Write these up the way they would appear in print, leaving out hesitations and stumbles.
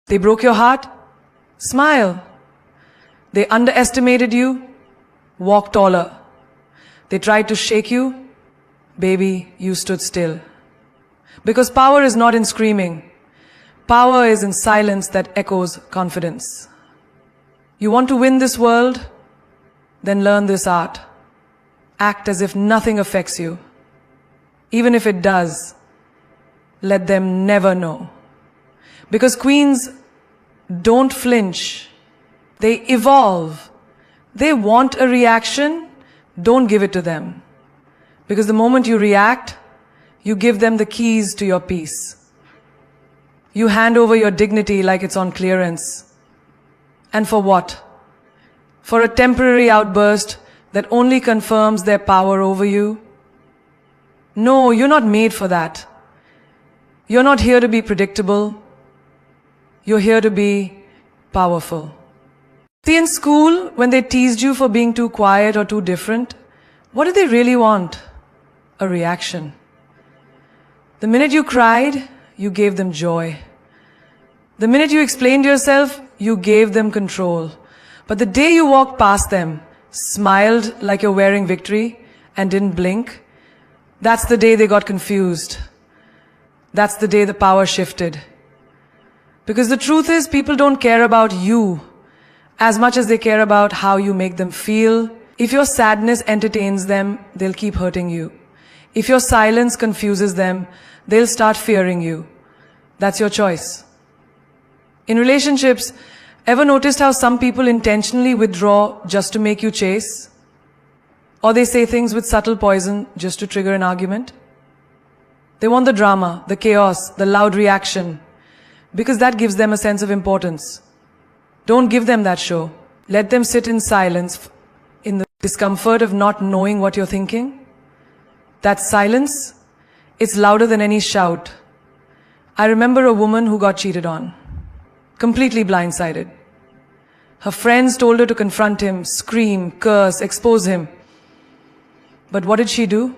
They broke your heart? Smile. They underestimated you? Walk taller. They tried to shake you? Baby, you stood still. Because power is not in screaming. Power is in silence that echoes confidence. You want to win this world? Then learn this art. Act as if nothing affects you. Even if it does, let them never know. Because queens don't flinch. They evolve. They want a reaction. Don't give it to them. Because the moment you react, you give them the keys to your peace. You hand over your dignity like it's on clearance. And for what? For a temporary outburst that only confirms their power over you? No, you're not made for that. You're not here to be predictable. You're here to be powerful. See, in school, when they teased you for being too quiet or too different, what did they really want? A reaction. The minute you cried, you gave them joy. The minute you explained yourself, you gave them control. But the day you walked past them, smiled like you're wearing victory, and didn't blink, that's the day they got confused. That's the day the power shifted. Because the truth is, people don't care about you as much as they care about how you make them feel. If your sadness entertains them, they'll keep hurting you. If your silence confuses them, they'll start fearing you. That's your choice. In relationships, ever noticed how some people intentionally withdraw just to make you chase? Or they say things with subtle poison just to trigger an argument? They want the drama, the chaos, the loud reaction, because that gives them a sense of importance. Don't give them that show. Let them sit in silence, in the discomfort of not knowing what you're thinking. That silence, it's louder than any shout. I remember a woman who got cheated on, completely blindsided. Her friends told her to confront him, scream, curse, expose him. But what did she do?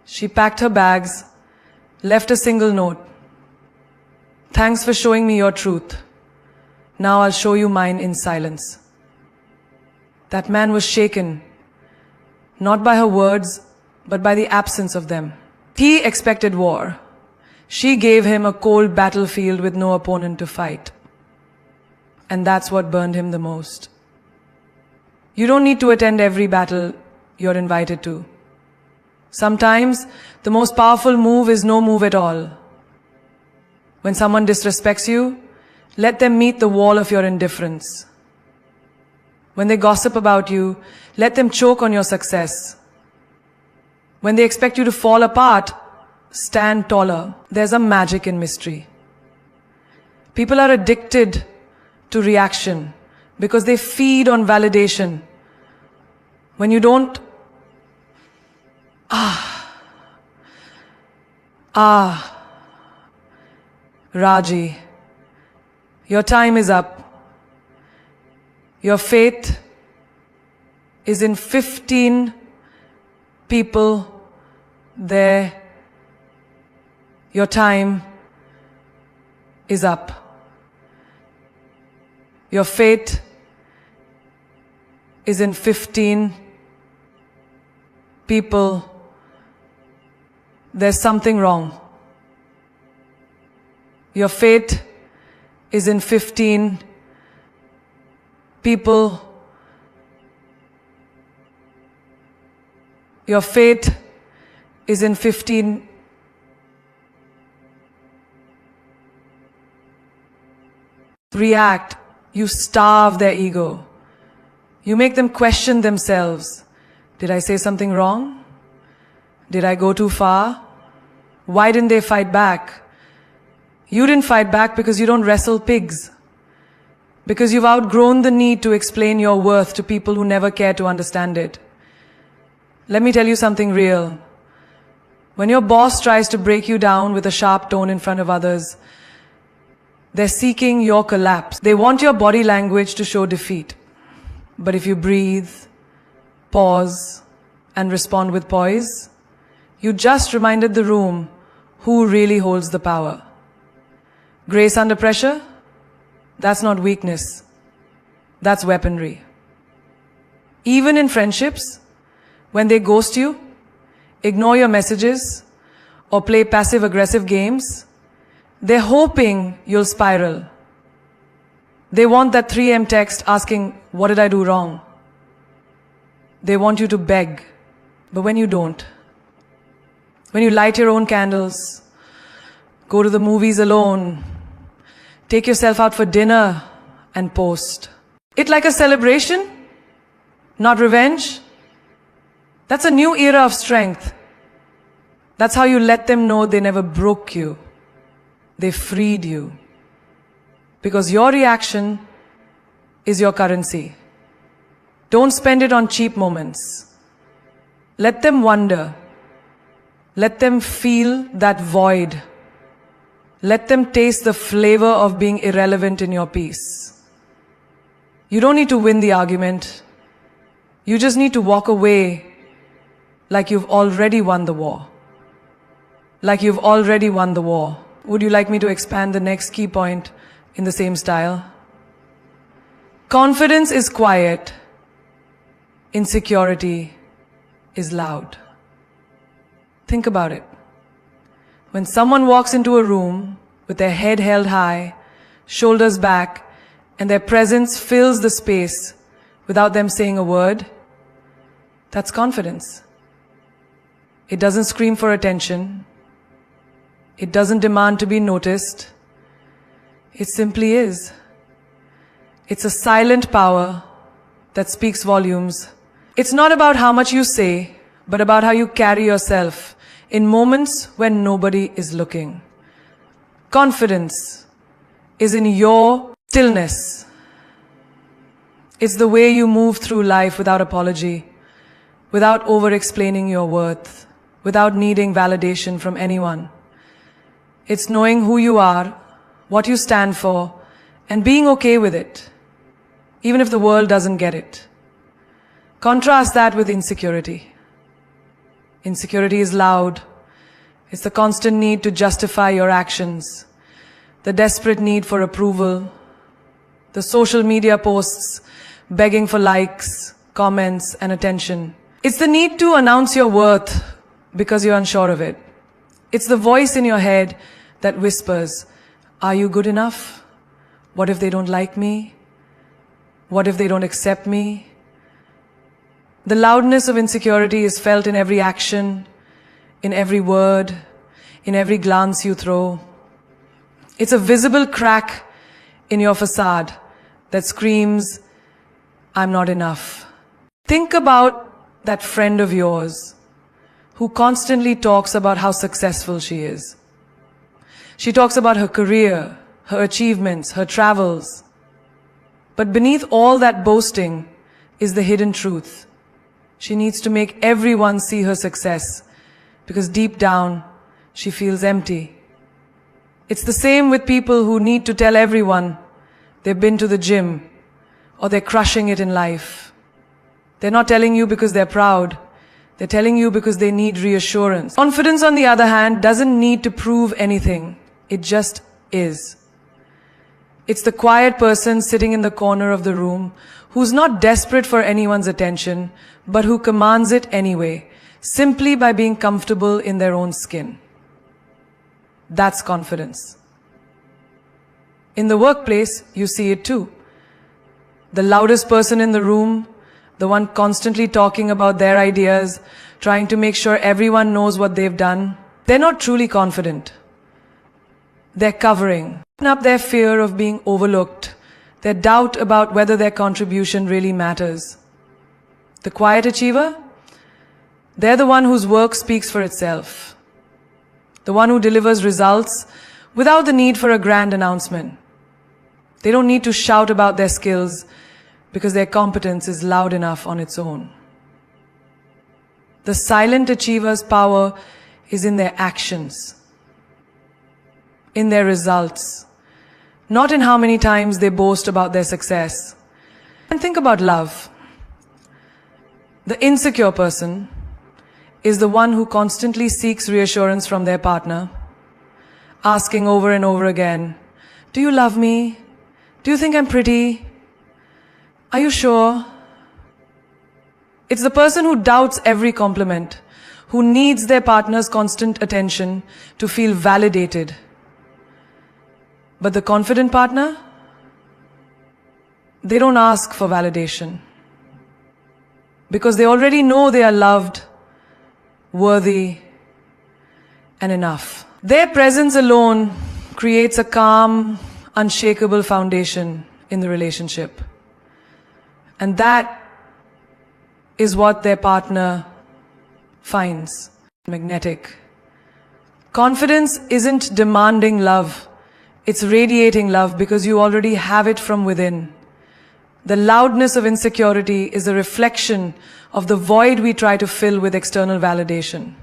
She packed her bags, left a single note. Thanks for showing me your truth. Now I'll show you mine in silence. That man was shaken, not by her words, but by the absence of them. He expected war. She gave him a cold battlefield with no opponent to fight. And that's what burned him the most. You don't need to attend every battle you're invited to. Sometimes the most powerful move is no move at all. When someone disrespects you, let them meet the wall of your indifference. When they gossip about you, let them choke on your success. When they expect you to fall apart, stand taller. There's a magic in mystery. People are addicted to reaction because they feed on validation. When you don't, Raji, your time is up. Your fate is in 15 people there. Your time is up. Your fate is in 15 people. There's something wrong. Your fate is in 15 people. Your fate is in 15 react. You starve their ego. You make them question themselves. Did I say something wrong? Did I go too far? Why didn't they fight back? You didn't fight back because you don't wrestle pigs. Because you've outgrown the need to explain your worth to people who never care to understand it. Let me tell you something real. When your boss tries to break you down with a sharp tone in front of others, they're seeking your collapse. They want your body language to show defeat. But if you breathe, pause, and respond with poise, you just reminded the room who really holds the power. Grace under pressure? That's not weakness. That's weaponry. Even in friendships, when they ghost you, ignore your messages, or play passive-aggressive games, they're hoping you'll spiral. They want that 3 a.m. text asking, "What did I do wrong?" They want you to beg, but when you don't, when you light your own candles, go to the movies alone, take yourself out for dinner and post it like a celebration, not revenge, that's a new era of strength. That's how you let them know they never broke you. They freed you. Because your reaction is your currency. Don't spend it on cheap moments. Let them wonder. Let them feel that void. Let them taste the flavor of being irrelevant in your peace. You don't need to win the argument. You just need to walk away like you've already won the war. Like you've already won the war. Would you like me to expand the next key point in the same style? Confidence is quiet. Insecurity is loud. Think about it. When someone walks into a room with their head held high, shoulders back, and their presence fills the space without them saying a word, that's confidence. It doesn't scream for attention. It doesn't demand to be noticed. It simply is. It's a silent power that speaks volumes. It's not about how much you say, but about how you carry yourself in moments when nobody is looking. Confidence is in your stillness. It's the way you move through life without apology, without over-explaining your worth, without needing validation from anyone. It's knowing who you are, what you stand for, and being okay with it, even if the world doesn't get it. Contrast that with insecurity. Insecurity is loud. It's the constant need to justify your actions, the desperate need for approval, the social media posts begging for likes, comments, and attention. It's the need to announce your worth because you're unsure of it. It's the voice in your head that whispers, "Are you good enough? What if they don't like me? What if they don't accept me?" The loudness of insecurity is felt in every action, in every word, in every glance you throw. It's a visible crack in your facade that screams, "I'm not enough." Think about that friend of yours who constantly talks about how successful she is. She talks about her career, her achievements, her travels. But beneath all that boasting is the hidden truth. She needs to make everyone see her success because deep down she feels empty. It's the same with people who need to tell everyone they've been to the gym or they're crushing it in life. They're not telling you because they're proud. They're telling you because they need reassurance. Confidence, on the other hand, doesn't need to prove anything. It just is. It's the quiet person sitting in the corner of the room who's not desperate for anyone's attention, but who commands it anyway, simply by being comfortable in their own skin. That's confidence. In the workplace, you see it too. The loudest person in the room, the one constantly talking about their ideas, trying to make sure everyone knows what they've done, they're not truly confident. They're covering up their fear of being overlooked, their doubt about whether their contribution really matters. The quiet achiever, they're the one whose work speaks for itself. The one who delivers results without the need for a grand announcement. They don't need to shout about their skills because their competence is loud enough on its own. The silent achiever's power is in their actions, in their results, not in how many times they boast about their success. And think about love. The insecure person is the one who constantly seeks reassurance from their partner, asking over and over again, Do you love me? Do you think I'm pretty? Are you sure? It's the person who doubts every compliment, who needs their partner's constant attention to feel validated. But the confident partner, they don't ask for validation because they already know they are loved, worthy, and enough. Their presence alone creates a calm, unshakable foundation in the relationship. And that is what their partner finds magnetic. Confidence isn't demanding love. It's radiating love because you already have it from within. The loudness of insecurity is a reflection of the void we try to fill with external validation.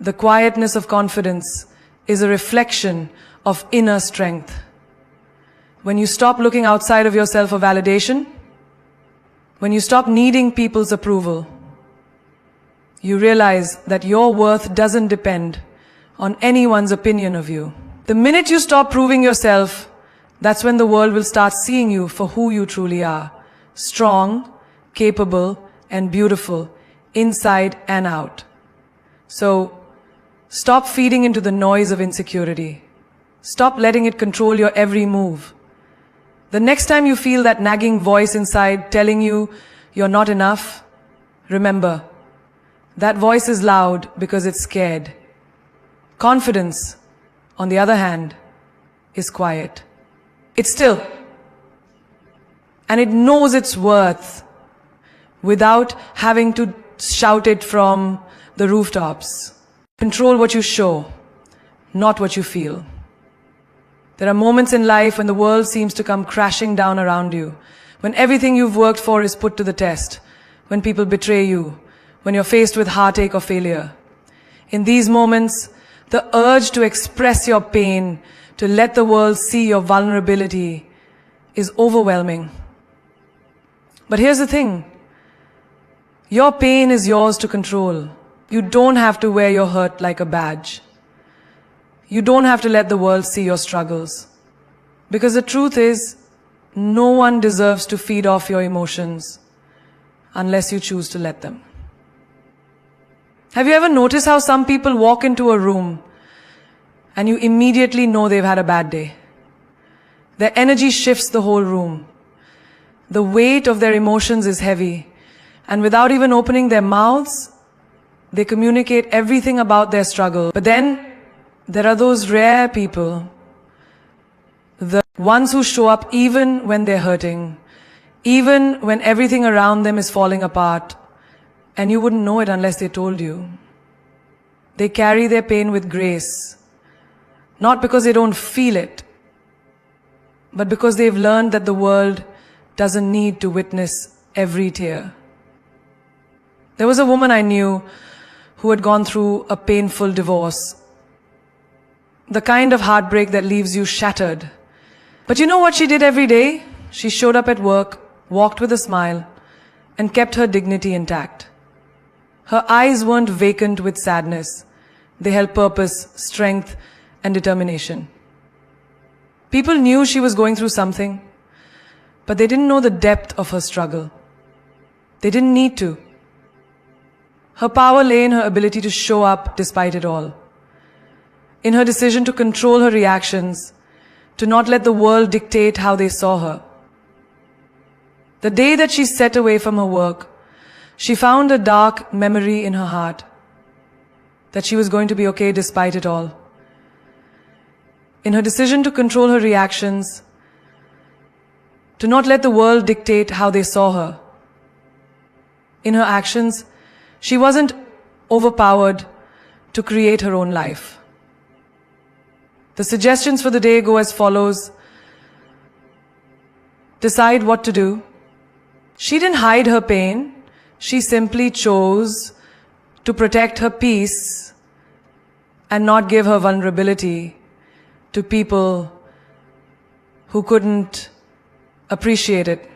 The quietness of confidence is a reflection of inner strength. When you stop looking outside of yourself for validation, when you stop needing people's approval, you realize that your worth doesn't depend on anyone's opinion of you. The minute you stop proving yourself, that's when the world will start seeing you for who you truly are. Strong, capable, and beautiful, inside and out. So, stop feeding into the noise of insecurity. Stop letting it control your every move. The next time you feel that nagging voice inside telling you you're not enough, remember, that voice is loud because it's scared. Confidence, on the other hand, is quiet. It's still. And it knows its worth without having to shout it from the rooftops. Control what you show, not what you feel. There are moments in life when the world seems to come crashing down around you, when everything you've worked for is put to the test, when people betray you, when you're faced with heartache or failure. In these moments, the urge to express your pain, to let the world see your vulnerability, is overwhelming. But here's the thing. Your pain is yours to control. You don't have to wear your hurt like a badge. You don't have to let the world see your struggles. Because the truth is, no one deserves to feed off your emotions unless you choose to let them. Have you ever noticed how some people walk into a room and you immediately know they've had a bad day? Their energy shifts the whole room. The weight of their emotions is heavy, and without even opening their mouths, they communicate everything about their struggle. But then, there are those rare people, the ones who show up even when they're hurting, even when everything around them is falling apart, and you wouldn't know it unless they told you. They carry their pain with grace, not because they don't feel it, but because they've learned that the world doesn't need to witness every tear. There was a woman I knew who had gone through a painful divorce. The kind of heartbreak that leaves you shattered. But you know what she did every day? She showed up at work, walked with a smile, and kept her dignity intact. Her eyes weren't vacant with sadness. They held purpose, strength, and determination. People knew she was going through something, but they didn't know the depth of her struggle. They didn't need to. Her power lay in her ability to show up despite it all. In her decision to control her reactions, to not let the world dictate how they saw her. The day that she set away from her work, she found a dark memory in her heart that she was going to be okay despite it all. In her decision to control her reactions, to not let the world dictate how they saw her. In her actions, she wasn't overpowered to create her own life. The suggestions for the day go as follows. Decide what to do. She didn't hide her pain. She simply chose to protect her peace and not give her vulnerability to people who couldn't appreciate it.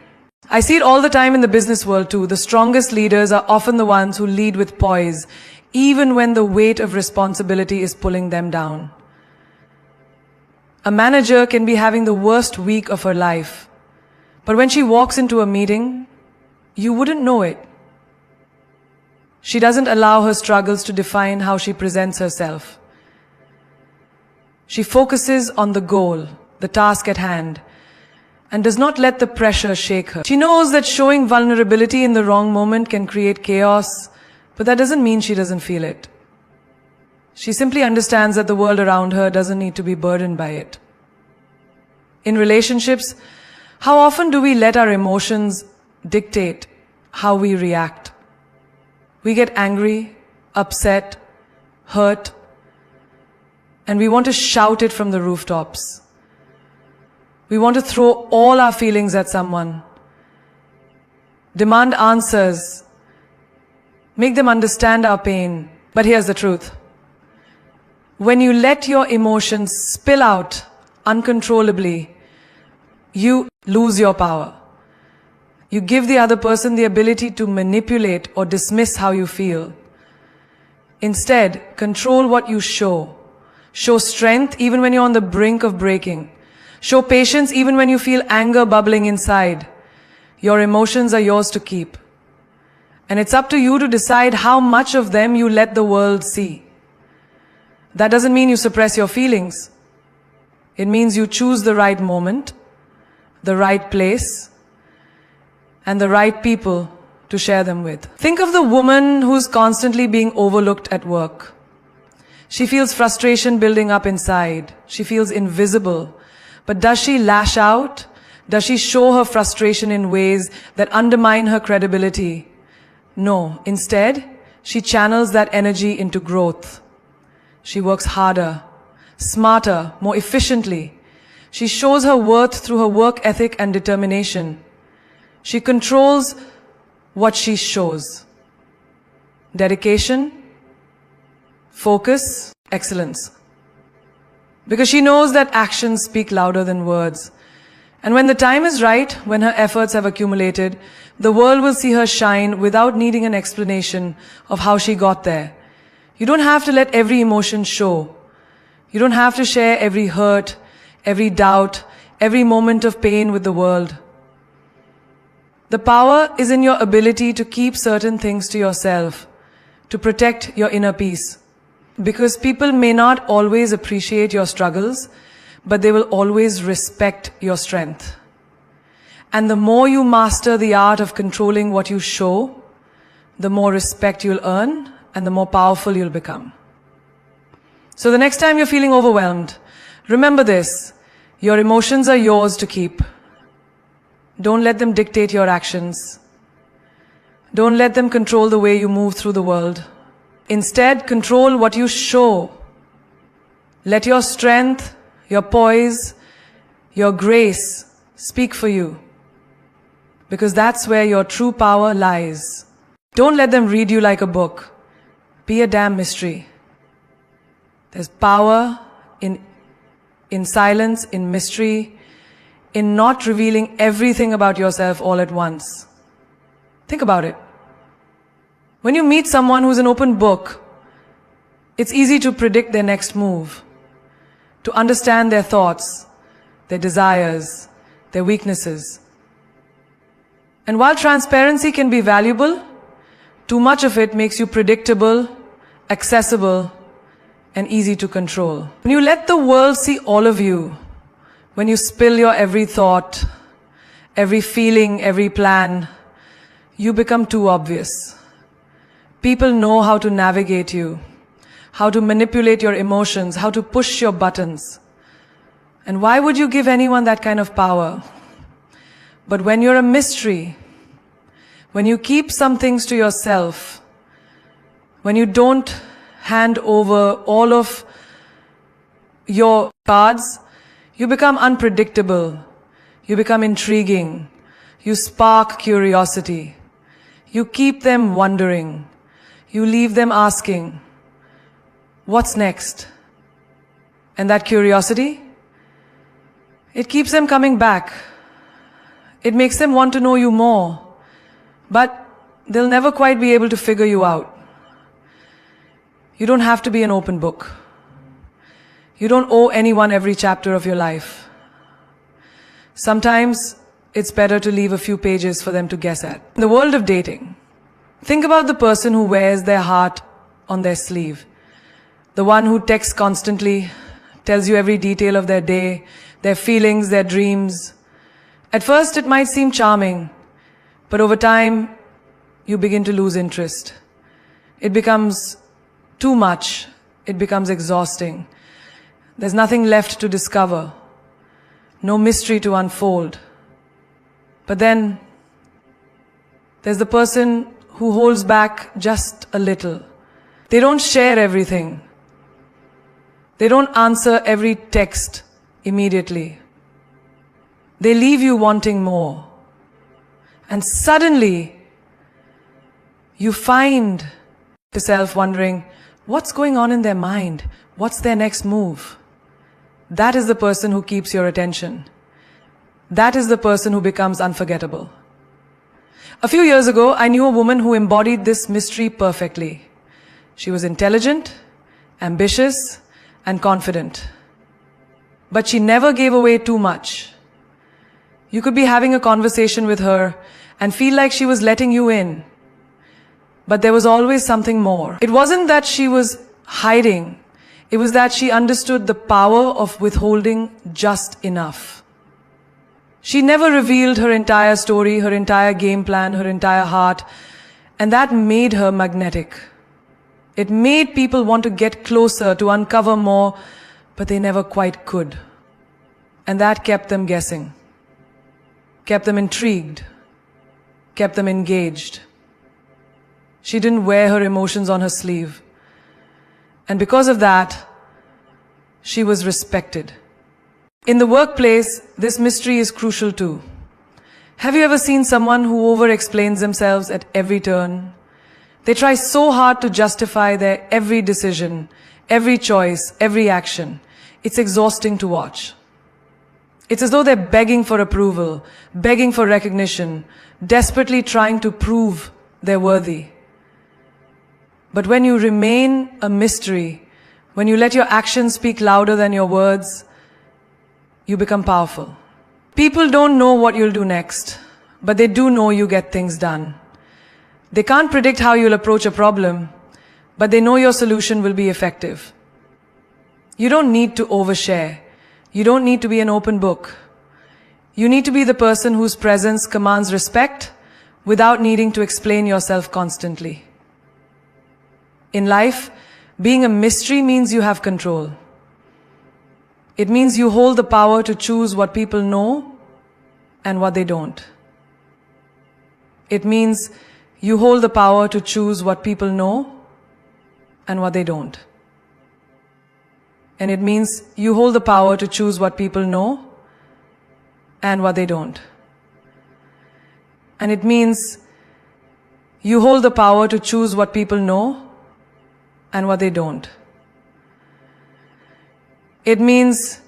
I see it all the time in the business world too. The strongest leaders are often the ones who lead with poise, even when the weight of responsibility is pulling them down. A manager can be having the worst week of her life, but when she walks into a meeting, you wouldn't know it. She doesn't allow her struggles to define how she presents herself. She focuses on the goal, the task at hand, and does not let the pressure shake her. She knows that showing vulnerability in the wrong moment can create chaos, but that doesn't mean she doesn't feel it. She simply understands that the world around her doesn't need to be burdened by it. In relationships, how often do we let our emotions dictate how we react? We get angry, upset, hurt, and we want to shout it from the rooftops. We want to throw all our feelings at someone, demand answers, make them understand our pain. But here's the truth. When you let your emotions spill out uncontrollably, you lose your power. You give the other person the ability to manipulate or dismiss how you feel. Instead, control what you show. Show strength even when you're on the brink of breaking. Show patience even when you feel anger bubbling inside. Your emotions are yours to keep. And it's up to you to decide how much of them you let the world see. That doesn't mean you suppress your feelings. It means you choose the right moment, the right place, and the right people to share them with. Think of the woman who's constantly being overlooked at work. She feels frustration building up inside. She feels invisible. But does she lash out? Does she show her frustration in ways that undermine her credibility? No. Instead, she channels that energy into growth. She works harder, smarter, more efficiently. She shows her worth through her work ethic and determination. She controls what she shows. Dedication, focus, excellence. Because she knows that actions speak louder than words. And when the time is right, when her efforts have accumulated, the world will see her shine without needing an explanation of how she got there. You don't have to let every emotion show. You don't have to share every hurt, every doubt, every moment of pain with the world. The power is in your ability to keep certain things to yourself, to protect your inner peace. Because people may not always appreciate your struggles, but they will always respect your strength. And the more you master the art of controlling what you show, the more respect you'll earn and the more powerful you'll become. So the next time you're feeling overwhelmed, remember this: your emotions are yours to keep. Don't let them dictate your actions. Don't let them control the way you move through the world. Instead, control what you show. Let your strength, your poise, your grace speak for you. Because that's where your true power lies. Don't let them read you like a book. Be a damn mystery. There's power in silence, in mystery, in not revealing everything about yourself all at once. Think about it. When you meet someone who's an open book, it's easy to predict their next move, to understand their thoughts, their desires, their weaknesses. And while transparency can be valuable, too much of it makes you predictable, accessible, and easy to control. When you let the world see all of you, when you spill your every thought, every feeling, every plan, you become too obvious. People know how to navigate you, how to manipulate your emotions, how to push your buttons. And why would you give anyone that kind of power? But when you're a mystery, when you keep some things to yourself, when you don't hand over all of your cards, you become unpredictable, you become intriguing, you spark curiosity, you keep them wondering, you leave them asking, what's next? And that curiosity, it keeps them coming back. It makes them want to know you more, but they'll never quite be able to figure you out. You don't have to be an open book. You don't owe anyone every chapter of your life. Sometimes it's better to leave a few pages for them to guess at. In the world of dating, think about the person who wears their heart on their sleeve. The one who texts constantly, tells you every detail of their day, their feelings, their dreams. At first it might seem charming, but over time you begin to lose interest. It becomes too much. It becomes exhausting. There's nothing left to discover. No mystery to unfold. But then there's the person who holds back just a little. They don't share everything. They don't answer every text immediately. They leave you wanting more. And suddenly, you find yourself wondering, what's going on in their mind? What's their next move? That is the person who keeps your attention. That is the person who becomes unforgettable. A few years ago, I knew a woman who embodied this mystery perfectly. She was intelligent, ambitious, and confident. But she never gave away too much. You could be having a conversation with her and feel like she was letting you in. But there was always something more. It wasn't that she was hiding. It was that she understood the power of withholding just enough. She never revealed her entire story, her entire game plan, her entire heart, and that made her magnetic. It made people want to get closer, to uncover more, but they never quite could. And that kept them guessing, kept them intrigued, kept them engaged. She didn't wear her emotions on her sleeve. And because of that, she was respected. In the workplace, this mystery is crucial too. Have you ever seen someone who over-explains themselves at every turn? They try so hard to justify their every decision, every choice, every action. It's exhausting to watch. It's as though they're begging for approval, begging for recognition, desperately trying to prove they're worthy. But when you remain a mystery, when you let your actions speak louder than your words, you become powerful. People don't know what you'll do next, but they do know you get things done. They can't predict how you'll approach a problem, but they know your solution will be effective. You don't need to overshare. You don't need to be an open book. You need to be the person whose presence commands respect without needing to explain yourself constantly. In life, being a mystery means you have control. It means you hold the power to choose what people know and what they don't. It means you hold the power to choose what people know and what they don't. And it means you hold the power to choose what people know and what they don't. And it means you hold the power to choose what people know and what they don't. It means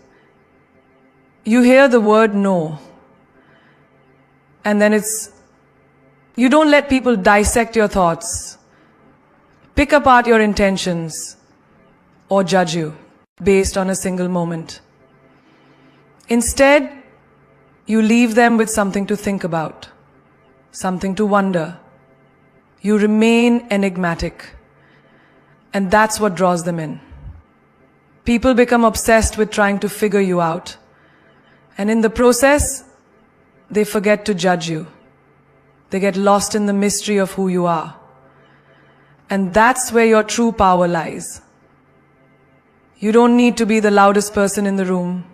you hear the word no, and then you don't let people dissect your thoughts, pick apart your intentions, or judge you based on a single moment. Instead, you leave them with something to think about, something to wonder. You remain enigmatic. And that's what draws them in. People become obsessed with trying to figure you out. And in the process, they forget to judge you. They get lost in the mystery of who you are. And that's where your true power lies. You don't need to be the loudest person in the room.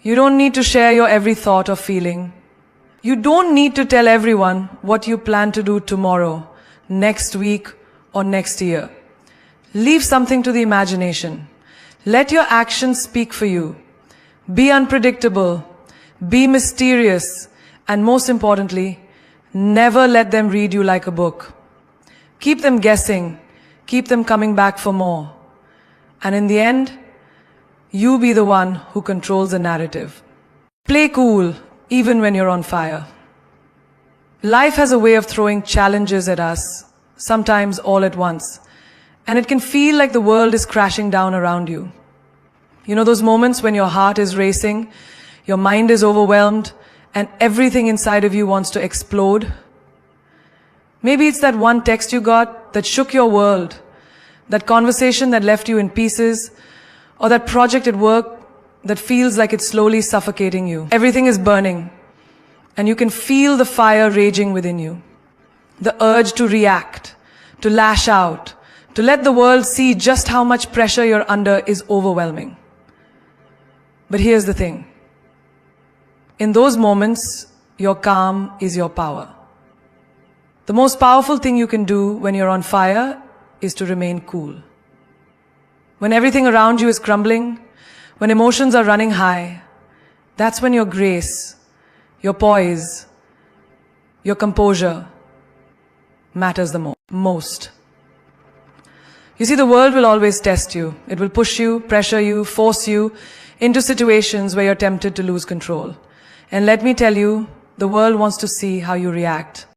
You don't need to share your every thought or feeling. You don't need to tell everyone what you plan to do tomorrow, next week, or next year. Leave something to the imagination. Let your actions speak for you. Be unpredictable. Be mysterious. And most importantly, never let them read you like a book. Keep them guessing. Keep them coming back for more. And in the end, you be the one who controls the narrative. Play cool, even when you're on fire. Life has a way of throwing challenges at us, sometimes all at once, and it can feel like the world is crashing down around you. You know those moments when your heart is racing, your mind is overwhelmed, and everything inside of you wants to explode? Maybe it's that one text you got that shook your world, that conversation that left you in pieces, or that project at work that feels like it's slowly suffocating you. Everything is burning, and you can feel the fire raging within you. The urge to react, to lash out, to let the world see just how much pressure you're under is overwhelming. But here's the thing. In those moments, your calm is your power. The most powerful thing you can do when you're on fire is to remain cool. When everything around you is crumbling, when emotions are running high, that's when your grace, your poise, your composure matters the most. You see, the world will always test you. It will push you, pressure you, force you into situations where you're tempted to lose control. And let me tell you, the world wants to see how you react.